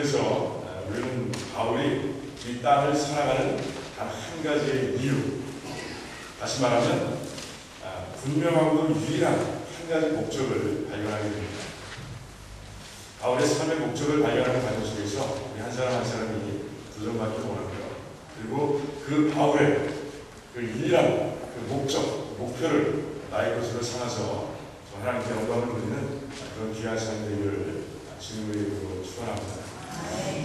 그래서 우리는 바울이 이 땅을 살아가는 단 한 가지의 이유, 다시 말하면 분명하고도 유일한 한 가지 목적을 발견하게 됩니다. 바울의 삶의 목적을 발견하는 과정 속에서 우리 한 사람 한 사람이 도전받기를 원하고요. 그리고 그 바울의 그 유일한 그 목표를 나의 것으로 삼아서 하나님께 영광을 드리는 그런 귀한 삶 되기를 주님의 이름으로 축원합니다.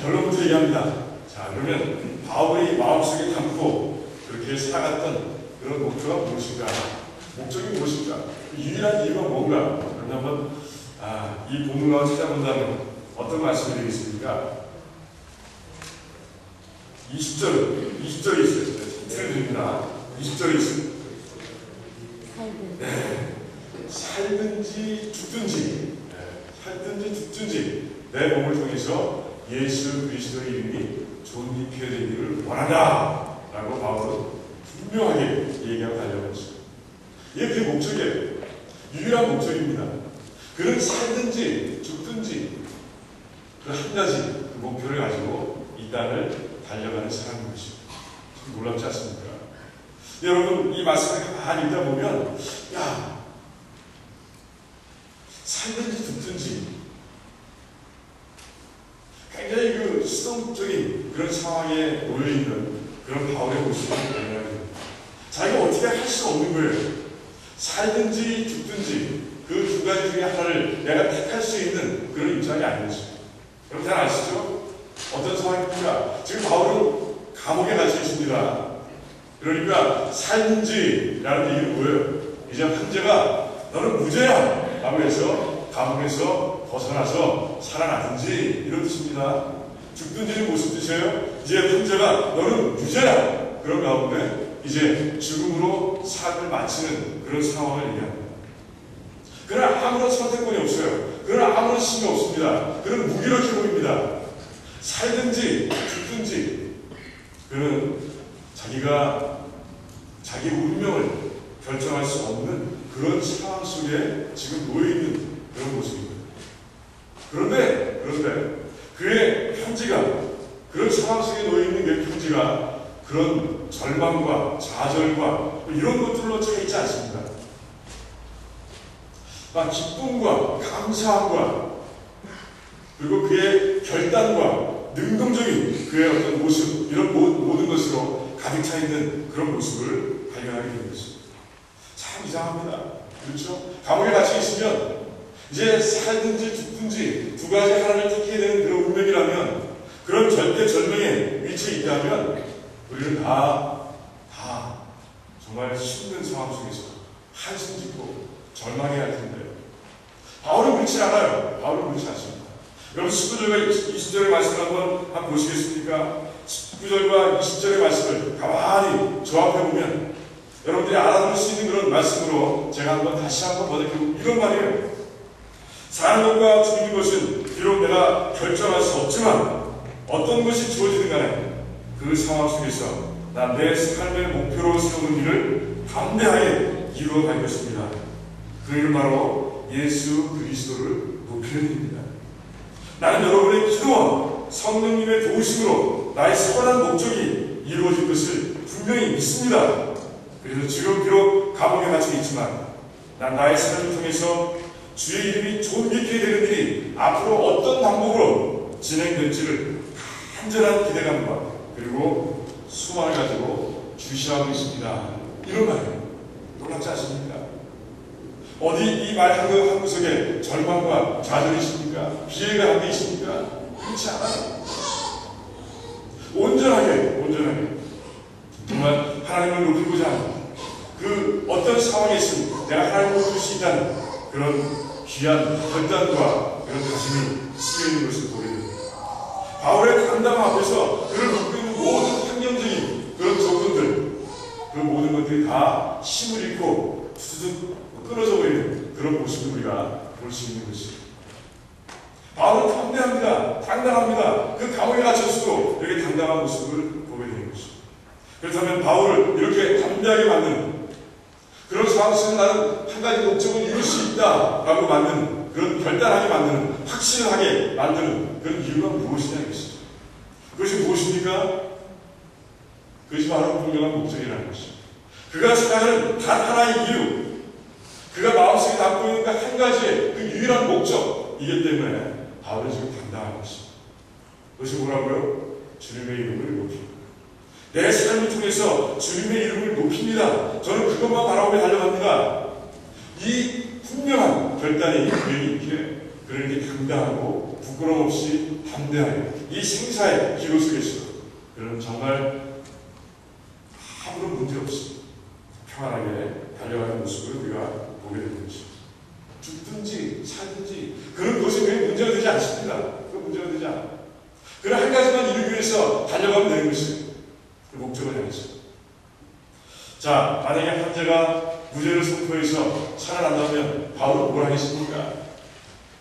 결론부터 얘기합니다. 자, 그러면 바울이 마음속에 담고 그렇게 살아갔던 그런 목표가 무엇인가? 목적이 무엇인가? 유일한 이유가 뭔가? 그러면 이 본문을 찾아본다면 어떤 말씀을 드리겠습니까? 20절에 있어요. 힌트를 드립니다. 20절에 있어요. 네. 살든지 죽든지, 내 몸을 통해서 예수 그리스도의 이름이 존귀케 되기를 원한다 라고 바울은 분명하게 얘기하고 달려가고 있습니다. 이게 그의 목적이에요. 유일한 목적입니다. 그는 살든지 죽든지 그 한 가지 그 목표를 가지고 이 땅을 달려가는 사람인 것입니다. 참 놀랍지 않습니까? 여러분, 이 말씀을 가만히 읽다 보면 살든지 죽든지 굉장히 그 수동적인 그런 상황에 놓여있는 그런 바울의 모습을 발견하게 됩니다. 자기가 어떻게 할 수 없는 거예요. 살든지 죽든지 그 두 가지 중에 하나를 내가 택할 수 있는 그런 입장이 아닌 것입니다. 여러분 잘 아시죠? 어떤 상황입니까? 지금 바울은 감옥에 갇혀 있습니다. 그러니까 살든지라는 얘기는 뭐예요? 이제 황제가 너는 무죄야 라고 해서 감옥에서 벗어나서 살아나든지 이런 뜻입니다. 죽든지는 무슨 뜻이에요? 이제 황제가 너는 유죄야. 그런 가운데 이제 죽음으로 삶을 마치는 그런 상황을 얘기합니다. 그러나 아무런 선택권이 없어요. 그러나 아무런 힘이 없습니다. 그는 무기력해 보입니다. 살든지 죽든지 그는 자기가 자기 운명을 결정할 수 없는 그런 상황 속에 지금 놓여있는 그런 모습입니다. 그런데 그의 편지가 그런 상황 속에 놓여있는 그의 편지가 그런 절망과 좌절과 이런 것들로 차 있지 않습니다. 기쁨과 감사함과 그리고 그의 결단과 능동적인 그의 어떤 모습 이런 모든 것으로 가득 차 있는 그런 모습을 발견하게 되는 것입니다. 참 이상합니다. 그렇죠? 감옥에 갇혀 있으면 이제 살든지 죽든지 두 가지 하나를 택해야 되는 그런 운명이라면 그런 절대절명의 위치에 있다면 우리는 다 정말 힘든 상황 속에서 한숨 짓고 절망해야 할 텐데 바울은 그렇지 않아요. 바울은 그렇지 않습니다. 여러분 19절과 20절의 말씀을 한번 보시겠습니까? 19절과 20절의 말씀을 가만히 조합해보면 여러분들이 알아볼 수 있는 그런 말씀으로 제가 다시 한번 번역해보면 이런 말이에요. 사는 것과 죽는 것은 비록 내가 결정할 수 없지만 어떤 것이 주어지든 간에 그 상황 속에서 나 내 삶의 목표로 세우는 일을 담대하게 이루어갈 것입니다. 그 일은 바로 예수 그리스도를 높이는 일입니다. 나는 여러분의 기도와 성령님의 도우심으로 나의 선한 목적이 이루어질 것을 분명히 믿습니다. 그래서 지금 비록 감옥에 갇혀 있지만 난 나의 삶을 통해서 주의 이름이 존귀케 되는 일이 앞으로 어떤 방법으로 진행될지를 간절한 기대감과 그리고 소망을 가지고 주시하고 있습니다. 이런 말이에요. 놀랍지 않습니까? 어디 이 말 한 구석에 절망과 좌절이 있습니까? 비애가 한 게 있습니까? 그렇지 않아요. 온전하게 정말 하나님을 높이고자 하는 그 어떤 상황에 있으면 내가 하나님을 높일 수 있다는 그런 귀한 결단과 그런 다짐이 스며있는 것을 보게 됩니다. 바울의 담담 앞에서 그를 놓고 있는 모든 환경적인 그런 조건들 그 모든 것들이 다 힘을 잃고 두두둑 끊어져 버리는 그런 모습을 우리가 볼 수 있는 것입니다. 바울은 담대합니다. 당당합니다. 그 감옥에 갇혔어도 이렇게 당당한 모습을 보게 되는 것입니다. 그렇다면 바울을 이렇게 담대하게 만드는 그런 사무실은 나는 한 가지 목적을 이룰 수 있다라고 만드는, 그런 결단하게 만드는, 확신하게 만드는 그런 이유가 무엇이냐 이것이죠. 그것이 무엇입니까? 그것이 바로 분명한 목적이라는 것이죠. 그가 생각하는 단 하나의 이유, 그가 마음속에 담고 있는 그 한 가지의 그 유일한 목적이기 때문에 바울은 지금 당당한 것입니다. 그것이 뭐라고요? 주님의 이름을 높입니다. 내 삶을 통해서 주님의 이름을 높입니다. 저는 그것만 바라보며 달려갑니다. 이 분명한 결단이 그에게 있기에 그에게 당당하고 부끄러움 없이 담대하게 이 생사의 기로 속에서 그는 정말 아무런 문제 없이 평안하게 달려가는 모습을 우리가 보게 되는 것입니다. 죽든지 살든지 그런 것이 왜 문제가 되지 않습니다. 그 문제가 되지 않아요. 그는 한 가지만 이루기 위해서 달려가면 되는 것이에요. 그 목적을 향해서. 자, 만약에 황제가 무죄를 선포해서 살아난다면 바울은 뭘 하겠습니까?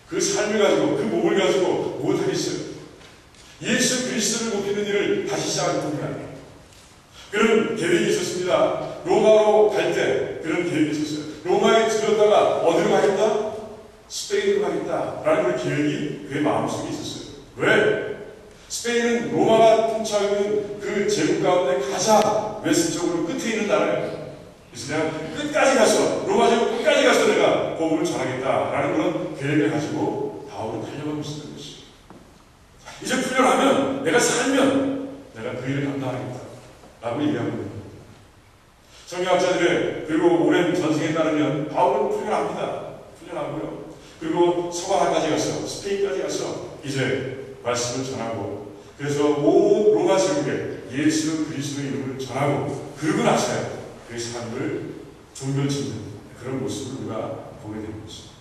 그 삶을 가지고, 그 몸을 가지고 무엇 하겠어요? 예수 그리스도를 높이는 일을 다시 시작할 겁니다. 그런 계획이 있었습니다. 로마로 갈 때 그런 계획이 있었어요. 로마에 들었다가 어디로 가겠다? 스페인으로 가겠다. 라는 그런 계획이 그의 마음속에 있었어요. 왜? 스페인은 로마가 통치하고 있는 그 제국 가운데 가장 웨스트쪽으로 끝에 있는 나라예요. 그래서 내가 끝까지 가서, 로마 제국 끝까지 가서 내가 복음을 전하겠다라는 그런 계획을 가지고 바울은 달려가고 있었던 것이에요. 이제 풀려나면, 내가 살면 내가 그 일을 감당하겠다 라고 얘기하고 있는 겁니다. 성경학자들의 그리고 오랜 전승에 따르면 바울은 풀려납니다. 풀려나고요. 그리고 서방까지 가서, 스페인까지 가서 이제 말씀을 전하고, 그래서 온 로마 제국에 예수 그리스도의 이름을 전하고, 그러고 나서야 그의 삶을 종결짓는 그런 모습을 우리가 보게 되는 것입니다.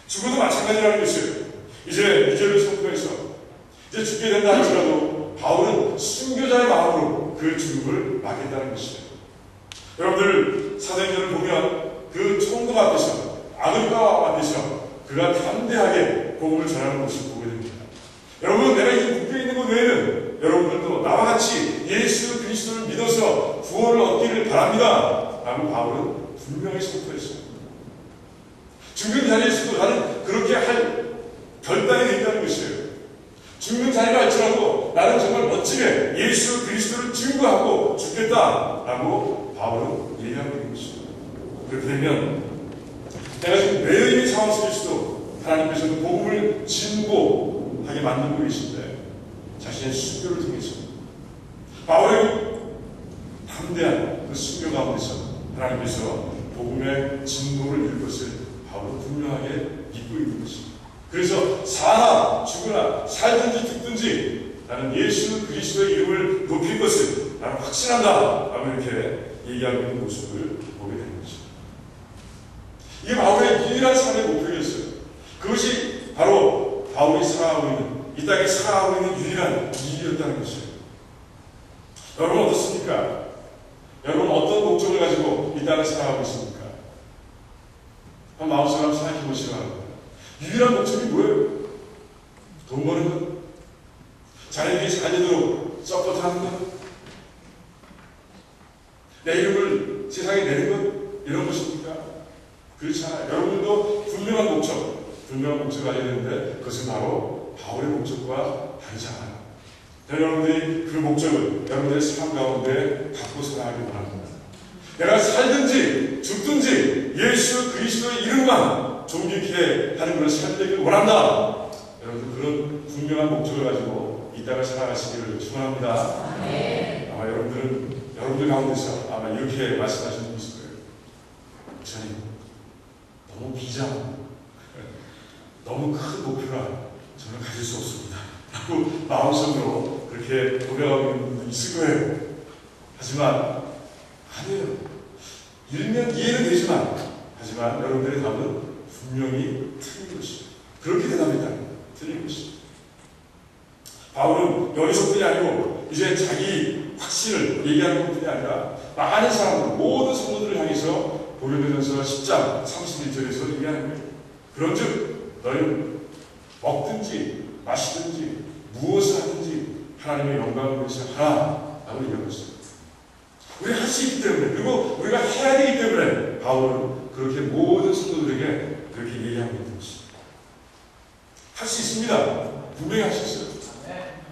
죽어도 마찬가지라는 것이에요. 이제 유죄를 선포해서 이제 죽게 된다 할지라도 바울은 순교자의 마음으로 그 죽음을 맞겠다는 것이에요. 여러분들 사도행전을 보면 그 총독 앞에서, 아글과 앞에서 그가 담대하게 복음을 전하는 모습을 보게 됩니다. 여러분, 내가 이 묶여있는 것 외에는 여러분들도 나와 같이 예수 그리스도를 믿어서 구원을 얻기를 바랍니다 라고 바울은 분명히 선포했어요. 죽는 자리에서도 나는 그렇게 할 결단이 되어 있다는 것이에요. 죽는 자리가 할지라도 나는 정말 멋지게 예수 그리스도를 증거하고 죽겠다라고 바울은 얘기하고 있는 것입니다. 그렇게 되면 내가 지금 매여 있는 상황 속에서도 하나님께서는 복음을 진보하게 만들고 계신데, 자신의 순교를 통해서 바울의 담대한 그 순교 가운데서 하나님께서 복음의 진보를 이룰 것을 바울은 분명하게 믿고 있는 것입니다. 그래서 사나 죽으나 살든지 죽든지 나는 예수 그리스도의 이름을 높일 것을 나는 확신한다 라고 이렇게 얘기하고 있는 모습을 보게 되는 것입니다. 이게 바울의 유일한 삶의 목표였어요. 그것이 바로 바울이 살아가고 있는, 이 땅에 살아가고 있는 유일한 이유였다는 것이에요. 여러분 어떻습니까? 여러분 어떤 목적을 가지고 이 땅에 살아가고 있습니까? 한번 마음속으로 한번 생각해 보시기 바랍니다. 유일한 목적이 뭐예요? 돈 버는 것? 자녀에게 잘 되도록 서포트하는 것? 내 이름을 세상에 내는 것? 이런 것입니까? 그렇지 않아요. 여러분도 분명한 목적을 가져야 되는데 그것은 바로 바울의 목적과 다르지 않아요. 여러분들이 그 목적을 여러분들의 삶 가운데 갖고 살아가기 원합니다. 내가 살든지 죽든지 예수 그리스도의 이름만 존귀케 하는 그런 삶이 되길 원한다. 여러분들 그런 분명한 목적을 가지고 이 땅을 살아가시기를 축원합니다. 아마 여러분들 가운데서 아마 이렇게 말씀하시는 분이 있을 거예요. 목사님, 너무 비장, 너무 큰 목표라 저는 가질 수 없습니다 라고 마음속으로 그렇게 고백하고 있는 분도 있을 거예요. 하지만 아니에요. 일면 이해는 되지만, 하지만 여러분들의 답은 분명히 틀린 것이에요. 그렇게 대답했다. 틀린 것이에요. 바울은 여기서뿐이 아니고 이제 자기 확신을 얘기하는 것뿐이 아니라 많은 사람들, 모든 성도들을 향해서 고린도전서 10장 31절에서 얘기하는 거예요. 그런즉 너희는 먹든지 마시든지 무엇을 하든지 하나님의 영광을 위해서 하라 라고 얘기하고 있어요. 우리가 할 수 있기 때문에, 그리고 우리가 해야 되기 때문에 바울은 그렇게 모든 성도들에게 그렇게 얘기하고 있는 것입니다. 할 수 있습니다. 분명히 할 수 있어요.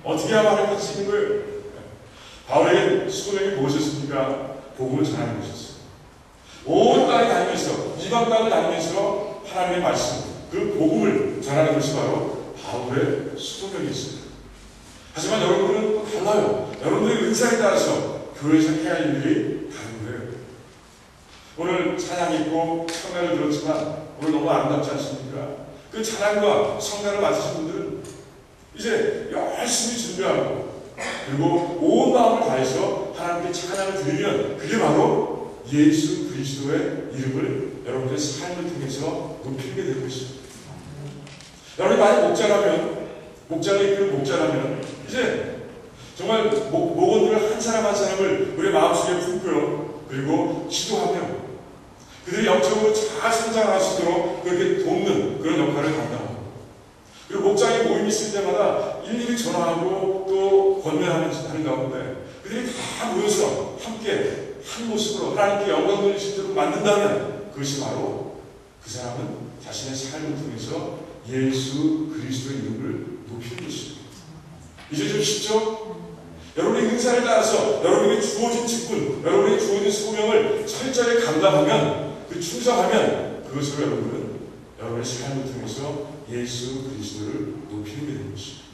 어떻게 하면 할 수 있는 거예요? 바울에게 수고명이 무엇이었습니까? 복음을 전하는 것이었어요. 온 땅에 다니면서, 이방 땅을 다니면서 하나님의 말씀, 그 복음을 전하는 것이 바로 바울의 수고명이었습니다. 하지만 여러분들은 또 달라요. 여러분들의 은사에 따라서 교회에서 해야 할 일이 다른 거예요. 오늘 찬양 있고 성가를 들었지만 오늘 너무 아름답지 않습니까? 그 찬양과 성가를 맡으신 분들은 이제 열심히 준비하고 그리고 온 마음을 다해서 하나님께 찬양을 드리면 그게 바로 예수 그리스도의 이름을 여러분들의 삶을 통해서 높이게 될 것입니다. 여러분이 많이 목장을 이끄는 목자라면 이제 정말 목원들을 한 사람 한 사람을 우리 마음속에 품고요. 그리고 기도하며 그들이 영적으로 잘 성장할 수 있도록 그렇게 돕는 그런 역할을 감당합니다. 그리고 목장에 모임이 있을 때마다 일일이 전화하고 또 권면하는 가운데 그들이 다 모여서 함께 한 모습으로 하나님께 영광 돌릴 수 있도록 만든다면 그것이 바로 그 사람은 자신의 삶을 통해서 예수 그리스도의 이름을 높이는 것입니다. 이제 좀 쉽죠? 여러분의 은사를 따라서 여러분에게 주어진 직분, 여러분에게 주어진 소명을 철저히 감당하면 그 충성하면 그것으로 여러분은 여러분의 삶을 통해서 예수 그리스도를 높이는 게 되는 것입니다.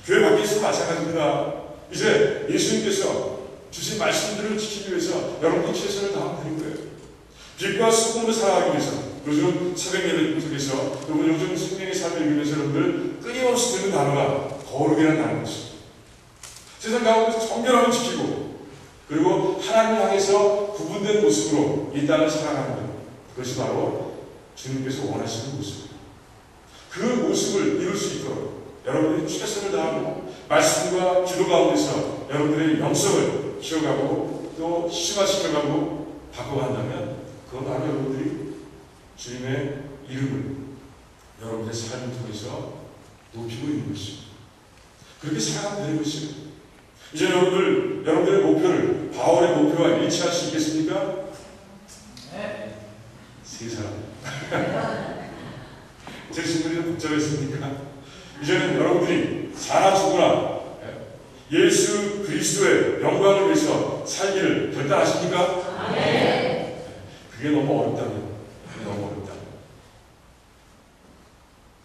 교회 밖에 있어도 마찬가지입니다. 이제 예수님께서 주신 말씀들을 지키기 위해서 여러분이 최선을 다하면 되는 거예요. 빛과 수고로 살아가기 위해서 요즘 새벽 예배 속에서 여러분 요즘 생명의 삶을 이루기 위해서 여러분들 끊임없이 듣는 단어가 거룩이라는 단어인 것입니다. 세상 가운데서 정결함을 지키고 그리고 하나님을 향해서 구분된 모습으로 이 땅을 살아가는 것, 그것이 바로 주님께서 원하시는 모습입니다. 그 모습을 이룰 수 있도록 여러분들이 최선을 다하고 말씀과 기도 가운데서 여러분들의 영성을 키워가고 또 심화시켜가고 바꿔간다면 그건 바로 여러분들이 주님의 이름을 여러분들의 삶을 통해서 높이고 있는 것입니다. 그렇게 살아가면 되는 것입니다. 이제 여러분들의 목표를 바울의 목표와 일치할 수 있겠습니까? 네. 세 사람. 제 질문이 좀 복잡했습니까? 이제는 여러분들이 사나 죽으나 예수 그리스도의 영광을 위해서 살기를 결단하십니까? 네. 그게 너무 어렵다면,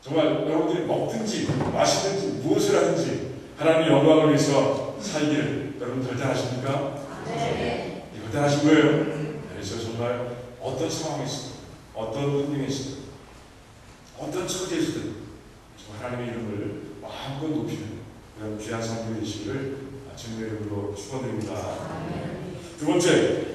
정말 여러분들이 먹든지 마시든지 무엇을 하든지 하나님의 영광을 위해서 살기를 여러분 결단하십니까? 네. 결단하신 거예요. 그래서 정말 어떤 상황에서든 어떤 환경에서든 어떤 처지에서든 하나님의 이름을 마음껏 높이는 그런 귀한 삶이 되시기를 주님의 이름으로 축원드립니다. 두 번째,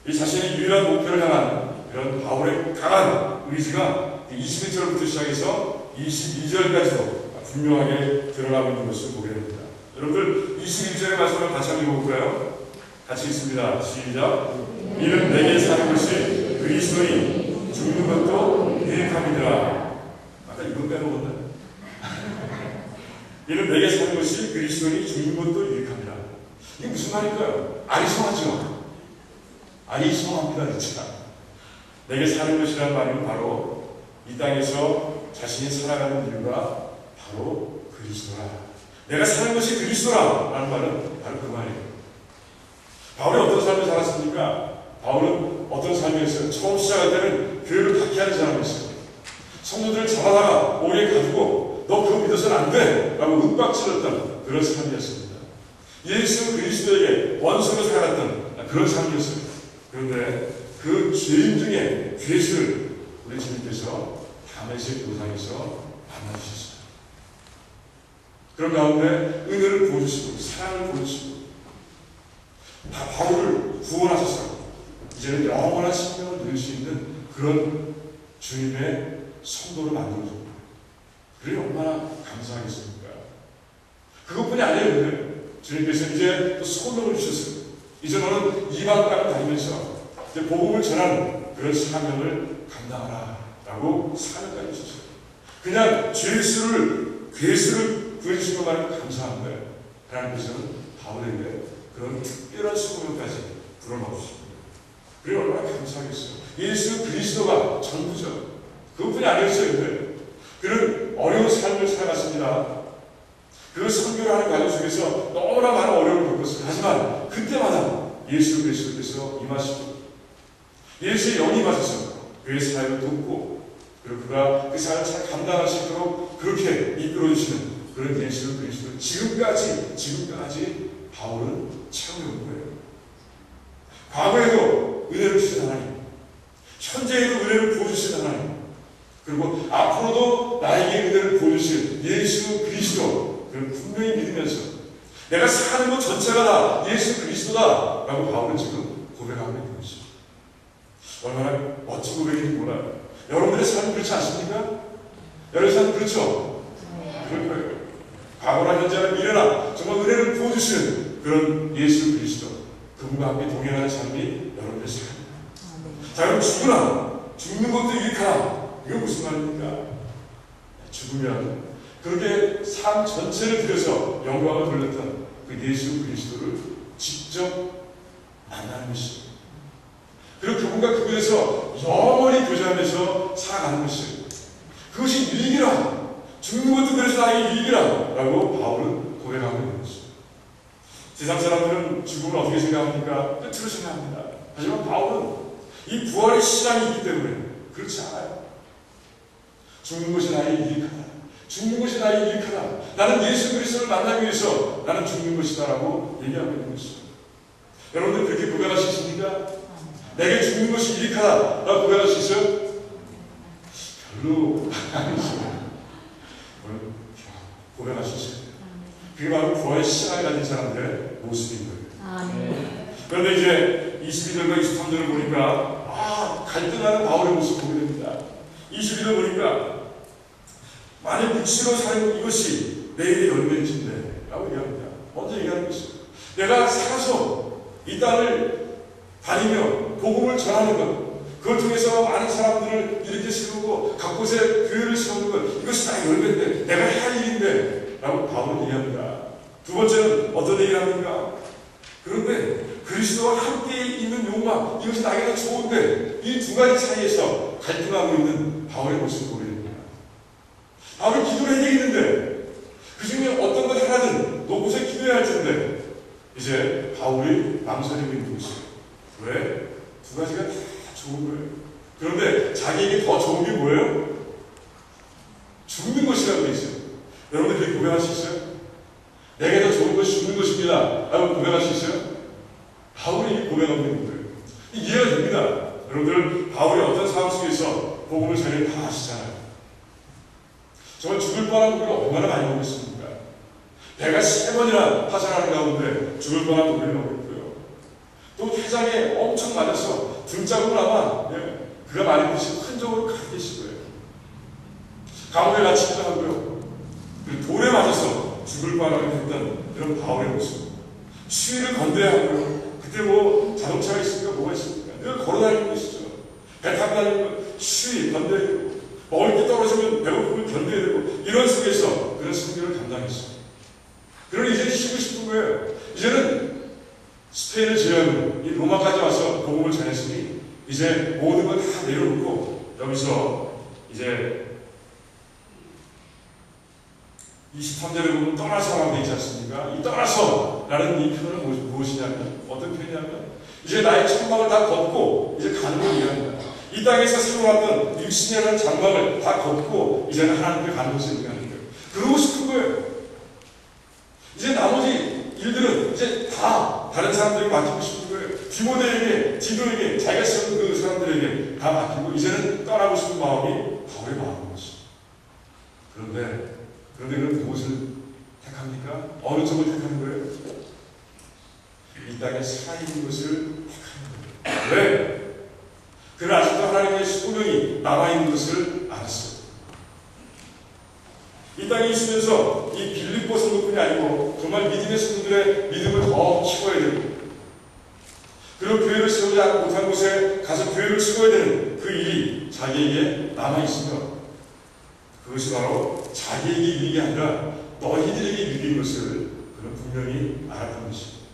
이 자신의 유일한 목표를 향한 그런 바울의 강한 의지가 21절부터 시작해서 22절까지도 분명하게 드러나고 있는 것을 보게 됩니다. 여러분들 21절의 말씀을 같이 한번 읽어볼까요? 같이 읽습니다. 시작. 이는 내게 사는 것이 그리스도니 죽는 것도 유익함이더라. 아까 이건 빼먹었나요? 이는 내게 사는 것이 그리스도니 죽는 것도 유익함이라. 이게 무슨 말일까요? 아리송하죠? 아리송합니다. 진짜. 내게 사는 것이라는 말은 바로 이 땅에서 자신이 살아가는 이유가 바로 그리스도라. 내가 사는 것이 그리스도라 라는 말은 바로 그 말이에요. 바울이 어떤 삶을 살았습니까? 바울은 어떤 삶이었어요? 처음 시작할 때는 교회를 박해하는 사람이었어요. 성도들을 잡아다가 오래 가지고 너 그거 믿어서는 안 돼! 라고 윽박질렀던 그런 삶이었습니다. 예수 그리스도에게 원수로 살아갔던 그런 삶이었어요. 그런데 그 죄인 중에 죄수를 우리 주님께서 다메섹 도상에서 만나주셨어요. 그런 가운데 은혜를 보여주시고 사랑을 보여주시고 바울을 구원하셨어요. 이제는 영원한 생명을 누릴 수 있는 그런 주님의 성도로 만들어줍니다. 그게 얼마나 감사하겠습니까? 그것뿐이 아니에요. 주님께서 이제 또 소명을 주셨어요. 이제 너는 이방 땅을 다니면서 이제 복음을 전하는 그런 사명을 감당하라 라고 사명까지 주셨어요. 그냥 괴수를 구해주신 것만으로 감사한 거예요. 하나님께서는 바울에게 그런 특별한 소명까지 불어넣으십니다. 그래 얼마나 감사하겠어요. 예수 그리스도가 전부죠. 그것뿐이 아니었어요. 근데 그런 어려운 삶을 살아갔습니다. 그 선교를 하는 과정 속에서 너무나 많은 어려움을 겪었어요. 하지만 그때마다 예수 그리스도께서 임하시고 예수의 영이 임하셔서 그의 삶을 돕고 그리고 그가 그 삶을 잘 감당할 수 있도록 그렇게 이끌어주시는 그런 예수 그리스도를 지금까지 바울은 채워온 거예요. 과거에도 은혜를 주신 하나님, 현재에도 은혜를 부어주신 하나님, 그리고 앞으로도 나에게 은혜를 부어주실 예수 그리스도, 그걸 분명히 믿으면서 내가 사는 것 전체가 다 예수 그리스도다 라고 바울은 지금 고백하고 있는 것이죠. 얼마나 멋진 고백인지 몰라요. 여러분들의 삶은 그렇지 않습니까? 여러분의 삶은 그렇죠? 그럴 거예요. 과거나 현재나 미래나 정말 은혜를 부어주시는 그런 예수 그리스도, 그분과 함께 동행하는 삶이 여러분의 삶입니다. 자, 여러분 죽는 것도 유익하다. 이건 무슨 말입니까? 죽으면 그렇게 삶 전체를 들여서 영광을 돌렸던 그 예수 그리스도를 직접 만나는 것이죠. 그리고 그분과 그분에서 영원히 교제하면서 살아가는 것이에요. 그것이 유익이라, 죽는 것도 그래서 나에게 유익이라 라고 바울은 고백하고 있는 것이죠. 세상 사람들은 죽음을 어떻게 생각합니까? 끝으로 생각합니다. 하지만 바울은 이 부활의 신앙이 있기 때문에 그렇지 않아요. 죽는 것이 나에게 유익하다. 죽는 것이 나에게 유익하다. 나는 예수 그리스도를 만나기 위해서 나는 죽는 것이다 라고 얘기하고 있는 것이죠. 여러분들 그렇게 고백할 수 있습니까? 내게 죽는 것이 유익하다 라고 고백할 수 있어요? 별로 아니죠. 고백할 수 있어요. 그게 바로 부활의 신앙을 가진 사람들의 모습인 거예요. 그런데 이제 22절과 23절을 보니까 갈등하는 바울의 모습을 보게 됩니다. 22절 보니까 만약 육신으로 사는 이것이 내일의 열매인지인데 라고 얘기합니다. 먼저 얘기하는 것이죠. 내가 살아서 이 땅을 다니며 복음을 전하는 것, 그걸 통해서 많은 사람들을 일으켜 세우고 각곳에 교회를 세우는 것, 이것이 나의 열매인데 내가 해야 할 일인데 라고 바울은 얘기합니다. 두 번째는 어떤 얘기를 합니까? 그런데 그리스도와 함께 있는 욕망, 이것이 나에게 더 좋은데 이 두 가지 사이에서 갈등하고 있는 바울의 모습을 보게 됩니다. 바울은 기도를 해야 되겠는데 그 중에 어떤 것 하나든 놓고서 기도해야 할 텐데 이제 바울이 망설이고 있는 것이에요. 왜? 두 가지가 다 좋은 거예요. 그런데 자기에게 더 좋은 게 뭐예요? 죽는 것이라고 되어 있어요. 여러분들 그렇게 고백할 수 있어요? 내게 더 좋은 것이 죽는 것입니다 라고 고백할 수 있어요? 바울이 고백하고 있는 거예요. 이해가 됩니다. 여러분들 바울이 어떤 상황 속에서 복음을 전해 다 아시잖아요. 정말 죽을 뻔한 고비를 얼마나 많이 오고 있습니까? 배가 3번이나 파산하는 가운데 죽을 뻔한 고비를 오고 있고요. 또 회장에 엄청 맞아서 등짝으로 아마 그가 많이 드신 흔적으로 가득 계실 거예요. 감옥에 갇히기도 하고요. 그리고 돌에 맞아서 죽을 뻔하게 됐던 그런 바울의 모습. 추위를 건드려야 하고요. 그때 뭐 자동차가 있습니까? 뭐가 있습니까? 늘 걸어다니는 것이죠. 배 타고 다니는 거 추위 건드려야 되고 먹을 게 떨어지면 배고픔을 견뎌야 되고 이런 속에서 그런 승리를 감당했어요. 그러니 이제 쉬고 싶은 거예요. 이제는 스페인을 제외하고 이 로마까지 와서 복음을 전했으니 이제 모든 걸 다 내려놓고 여기서 이제 23절에 보면 떠나서라고 되어 있지 않습니까? 이 떠나서 라는 이 표현은 무엇이냐면 어떤 표현이냐면 이제 나의 천막을 다 걷고 이제 가는 걸 얘기합니다. 이 땅에서 살아왔던 육신이라는 장막을 다 걷고 이제는 하나님께 가는 것을 얘기하는 거예요. 그러고 싶은 거예요. 이제 나머지 일들은 이제 다 다른 사람들에게 맡기고 싶은 거예요. 디모데에게, 디도에게, 자기가 세운 그 사람들에게 다 맡기고 이제는 떠나고 싶은 마음이 바울의 마음인 것이죠. 그런데 그는 무엇을 택합니까? 어느 쪽을 택하는 거예요? 이 땅에 살아있는 것을 택하는 거예요. 왜? 그는 아직도 하나님의 소명이 남아있는 것을 알았어요. 이 땅에 있으면서 이 빌립보 성도뿐이 아니고 정말 믿음의 성도들의 믿음을 더 키워야 되고 그리고 교회를 세우지 못한 곳에 가서 교회를 세워야 되는 그 일이 자기에게 남아있으며 그것이 바로 자기에게 유익이 아니라 너희들에게 유익인 것을 그는 분명히 알았던 것입니다.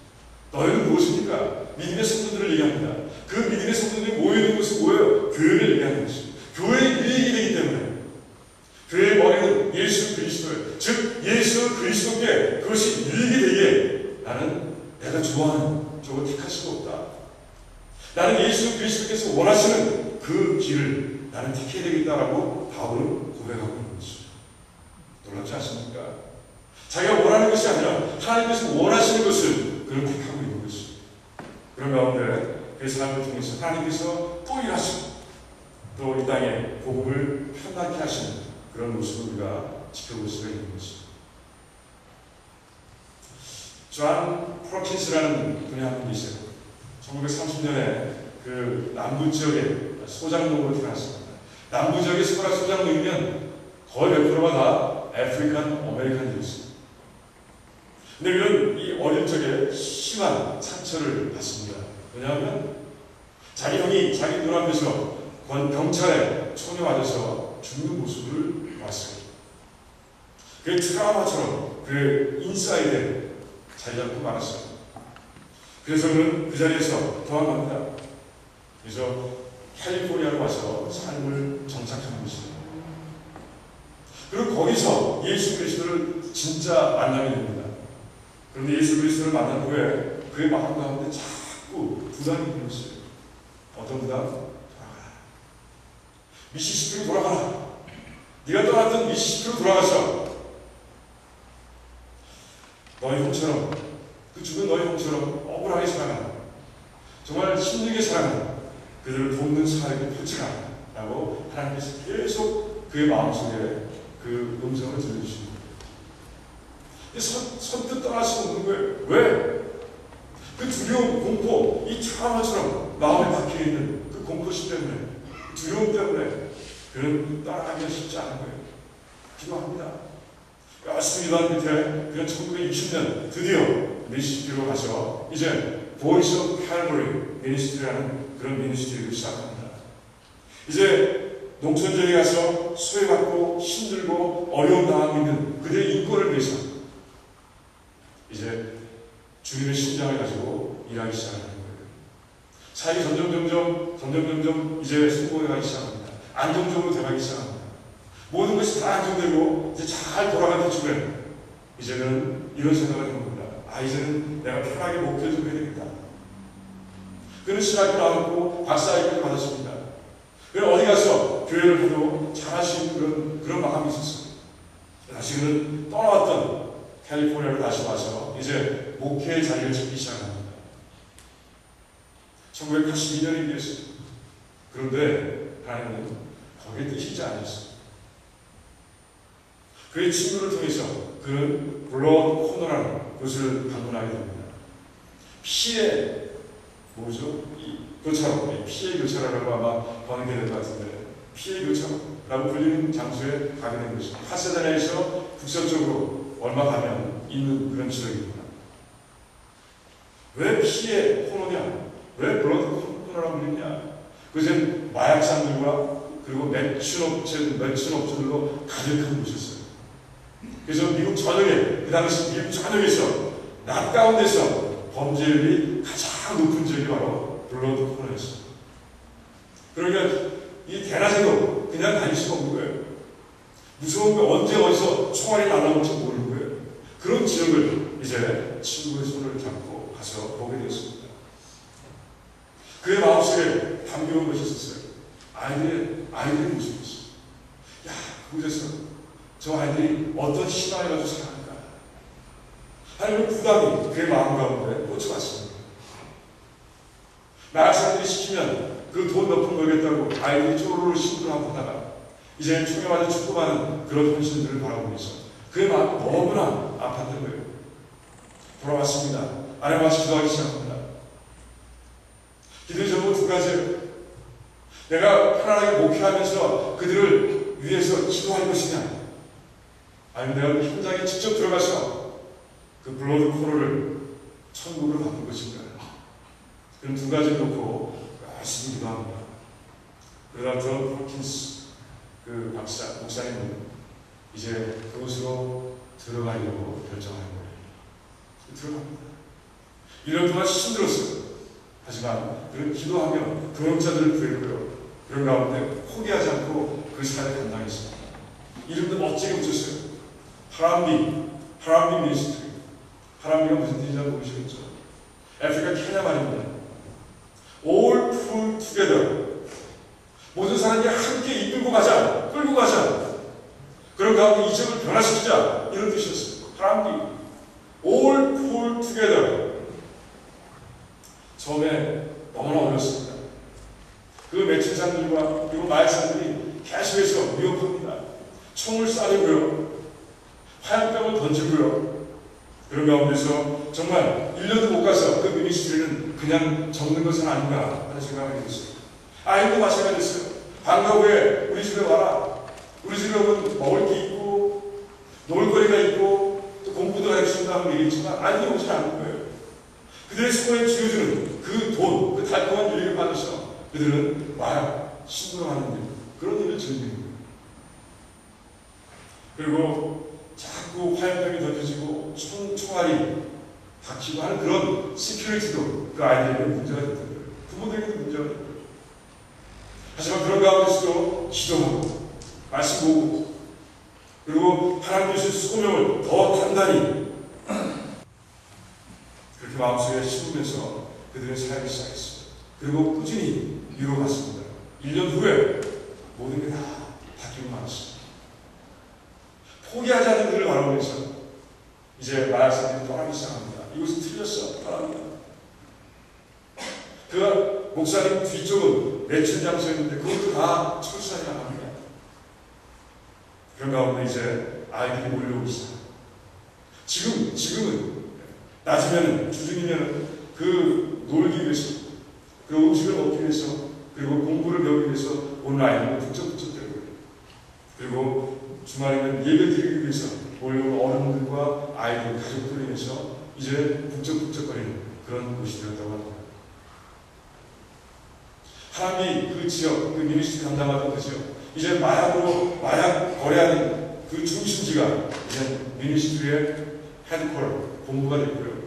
너희는 무엇입니까? 믿음의 성도들을 얘기합니다. 그 믿음의 성도들이 모여있는 곳은 뭐예요? 교회를 얘기하는 것이죠. 교회의 유익이 되기 때문에 교회의 머리는 예수 그리스도예요. 즉 예수 그리스도께 그것이 유익이 되기에 나는 내가 좋아하는 저거 택할 수가 없다. 나는 예수 그리스도께서 원하시는 그 길을 나는 택해야 되겠다라고 바울은 고백하고 있는 것이죠. 놀랍지 않습니까? 자기가 원하는 것이 아니라 하나님께서 원하시는 것을 그를 택하고 있는 것이죠. 그런 가운데 그 삶을 통해서 하나님께서 또 일하시고 또 이 땅에 복음을 편하게 하시는 그런 모습을 우리가 지켜볼 수가 있는 것이죠. 존 프로킨스라는 분이 한 분이 있어요. 1930년에 그 남부 지역의 소장농으로 태어났습니다. 남부 지역의 소장농이면 거의 100%가 다 아프리칸 아메리칸이었습니다. 근데 그는 이 어릴 적에 심한 상처를 받습니다. 왜냐하면 자기 형이 자기 눈앞에서 경찰에 총에 맞아서 죽는 모습을 봤어요. 그 트라우마처럼 그 인사이드에 자리 잡고 말았어요. 그래서 그는 그 자리에서 도망갑니다. 그래서 캘리포니아로 와서 삶을 정착하는 것입니다. 그리고 거기서 예수 그리스도를 진짜 만나게 됩니다. 그런데 예수 그리스도를 만난 후에 그의 마음 가운데 자꾸 부담이 들었어요. 어떤 부담? 미시시피로 돌아가라. 네가 떠났던 미시시피로 돌아가서 너희 형처럼 그 죽은 너희 형처럼 억울하게 살아가라. 정말 힘들게 살아가라. 그들을 돕는 사역을 펼치라. 라고 하나님께서 계속 그의 마음속에 그 음성을 들려주십니다. 선뜻 떠날 수 없는 거예요. 왜? 그 두려움, 공포, 이 트라우마처럼 마음에 박혀있는 그 공포심 때문에, 두려움 때문에 그는 떠나가기가 쉽지 않은 거예요. 기도합니다. 열심히 기도한 끝에 그는 1960년 드디어 미시시피로 가서 이제 보이스 오브 칼버리 미니스트리라는 그런 미니스트리를 시작합니다. 이제 농촌지역에 가서 소외받고 힘들고 어려움 당하고 있는 그들의 인권을 위해서 이제 주님의 심장을 가지고 일하기 시작하는 거예요. 사역이 점점 이제 성공해가기 시작합니다. 안정적으로 돼가기 시작합니다. 모든 것이 다 안정되고 이제 잘 돌아가는 중에 이제는 이런 생각을 하는 겁니다. 이제는 내가 편하게 목표를 좀 해야 되겠다. 그는 신학교 나왔고 박사학위를 받았습니다. 그는 어디 가서 교회를 해도 잘할 수 있는 그런 마음이 있었어요. 다시 그는 떠나왔던 캘리포니아로 다시 와서 이제 목회의 자리를 찾기 시작합니다. 1982년이 되었습니다. 그런데 하나님은 거기에 뜨시지 않으셨어요. 그의 친구를 통해서 그는 블러드 코너라는 곳을 방문하게 됩니다. 피해 교차로, 피해 교차로라고 아마 번역이 될 것 같은데 피해 교차로라고 불리는 장소에 가게 된 것입니다. 파사데나에서 북서쪽으로 얼마 가면 있는 그런 지역입니다. 왜 피해 코너냐? 왜 블러드 코너라고 불리냐? 그것은 마약상들과 그리고 매춘업체들로 가득한 곳이었어요. 그래서 미국 전역에, 그 당시 미국 전역에서 낮 가운데서 범죄율이 가장 높은 지역이 바로 블러드 코너였어요. 그러니까 이 대낮에도 그냥 다닐 수가 없는 거예요. 무서운 거 언제 어디서 총알이 날아올지 모르는 거예요. 그런 지역을 이제 친구의 손을 잡고 가서 보게 되었습니다. 그의 마음속에 담겨온 것이 있었어요. 아이들의 모습이었어요. 그곳에서 저 아이들이 어떤 신앙을 가지고 살아갈까? 하나님의 부담이 그의 마음 가운데 꽂혀갔습니다. 마약사들이 시키면 그 돈 몇 푼 벌겠다고 아이들이 쪼르르 심부름하고 하다가 이제 총에 맞아 죽고마는 그런 현실들을 바라보고 있어. 그의 마음이 너무나 아팠던 거예요. 돌아왔습니다. 아내 와서 기도하기 시작합니다. 기도의 제목은 두 가지예요. 내가 편안하게 목회하면서 그들을 위해서 기도할 것이냐, 아니면 내가 그 현장에 직접 들어가서 그 블러드 코너를 천국으로 바꿀 것인가. 그런 두 가지를 놓고 열심히 기도합니다. 그러다 존 프로킨스 그 목사님은 이제 그곳으로 들어가려고 결정하는 거예요. 들어갑니다. 1년 동안 힘들었어요. 하지만 그런 기도하며 동역자들을 구했고요. 그런 가운데 포기하지 않고 그 사역을 감당했습니다. 이름도 멋지게 붙였어요. 하람비 미니스트리. 하람비가 무슨 뜻인지 모르시겠죠? 아프리카 케냐 말입니다. All pull together. 모든 사람이 함께 이끌고 가자, 끌고 가자. 그런 가운데 이 지역을 변화시키자. 이런 뜻이었어요. 하람비. All pull together. 처음에 너무나 어려웠습니다. 그 매체장들과 그리고 마약상들이 계속해서 위협합니다. 총을 쏴대고요. 화약병을 던지고요. 그런 가운데서 정말 1년도 못 가서 그 미니스트리는 그냥 접는 것은 아닌가 하는 생각을 했어요. 아이도 마찬가지였어요. 방과 후에 우리 집에 와라. 우리 집에 오면 먹을 게 있고 놀거리가 있고 또 공부도 가르친다고 얘기했지만 아이들이 오지 않는 거예요. 그들의 소원에 쥐어주는 그 돈, 그 달콤한 유익을 받아서 그들은 마약, 신고하는 일, 그런 일을 즐기는 거예요. 그리고 자꾸 화염병이 던져지고 총알이 박히고 하는 그런 시큐리티도 그 아이들에게 문제가 됐던 거예요. 부모들에게도 문제가 됐던 거예요. 하지만 그런 가운데서도 기도하고 말씀 보고 그리고 하나님 주신 소명을 더 단단히 그렇게 마음속에 심으면서 그들의 사역을 시작했습니다. 그리고 꾸준히 이루어갔습니다. 1년 후에 모든 게 다 바뀌고 말았습니다. 포기하지 않는 그들을 바라보면서 이제 마약사들이 떠나기 시작합니다. 이곳은 틀렸어. 떠납니다. 그 목사님 뒤쪽은 매춘 장소였는데 그것도 다 철수하지 나갑니다. 그런 가운데 이제 아이들이 몰려오기 시작합니다. 지금은 낮이면 주중이면 그 놀기 위해서 그리고 음식을 먹기 위해서 그리고 공부를 배우기 위해서 오늘 아이들은 북적북적대고 그리고 주말에는 예배 드리기 위해서 몰려온 어른들과 아이들 가족들을 위해서 이제 북적북적거리는 그런 곳이 되었다고 합니다. 하나님이 그 지역, 그 미니스트리 담당하던 그 지역, 이제 마약 거래하는 그 중심지가 이제 미니스트리의 헤드쿼터, 본부가 됐고요.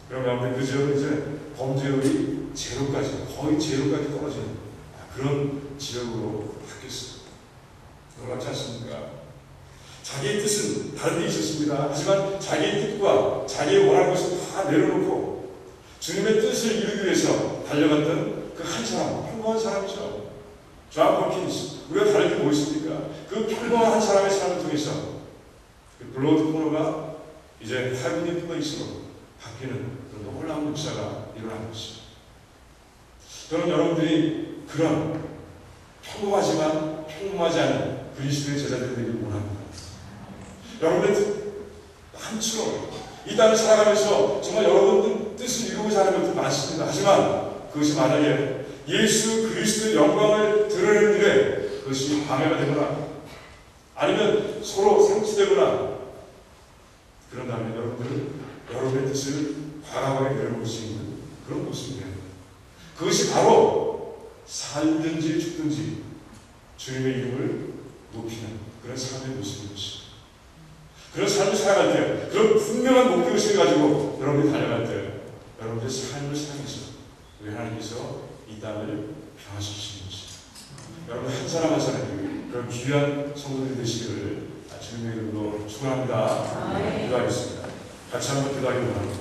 그런 가운데 그 지역은 이제 범죄율이 거의 제로까지 떨어지는 그런 지역으로 바뀌었습니다. 놀랍지 않습니까? 자기의 뜻은 다른 데 있었습니다. 하지만 자기의 뜻과 자기의 원하는 것을 다 내려놓고 주님의 뜻을 이루기 위해서 달려갔던 그 한 사람, 평범한 사람이죠. 존 홀킨스. 우리가 다를 게 뭐 있습니까? 그 평범한 한 사람의 삶을 통해서 그 블러드 코너가 이제 8분의 플레이스로 바뀌는 그런 놀라운 역사가 일어난 것입니다. 저는 여러분들이 그런 평범하지만 평범하지 않은 그리스도의 제자들이 되기를 원합니다. 여러분들 많죠. 이 땅을 살아가면서 정말 여러분들 뜻을 이루고자 하는 것들 많습니다. 하지만 그것이 만약에 예수 그리스도의 영광을 드러내는 일에 그것이 방해가 되거나 아니면 서로 상치되거나 그런다면 여러분들은 여러분의 뜻을 과감하게 내려놓을 수 있는 그런 모습이 됩니다. 그것이 바로 살든지 죽든지 주님의 이름을 높이는 그런 삶의 모습인 것입니다. 그런 삶을 살아갈 때, 그런 분명한 목표의식을 가지고 여러분이 달려갈 때 여러분의 삶을 살면서 우리 하나님께서 이 땅을 평화시키시는 것입니다. 여러분 한 사람 한 사람이 그런 귀한 성도들이 되시기를 주님의 이름으로 축원합니다. 기도하겠습니다. 같이 한번 기도하기 원합니다.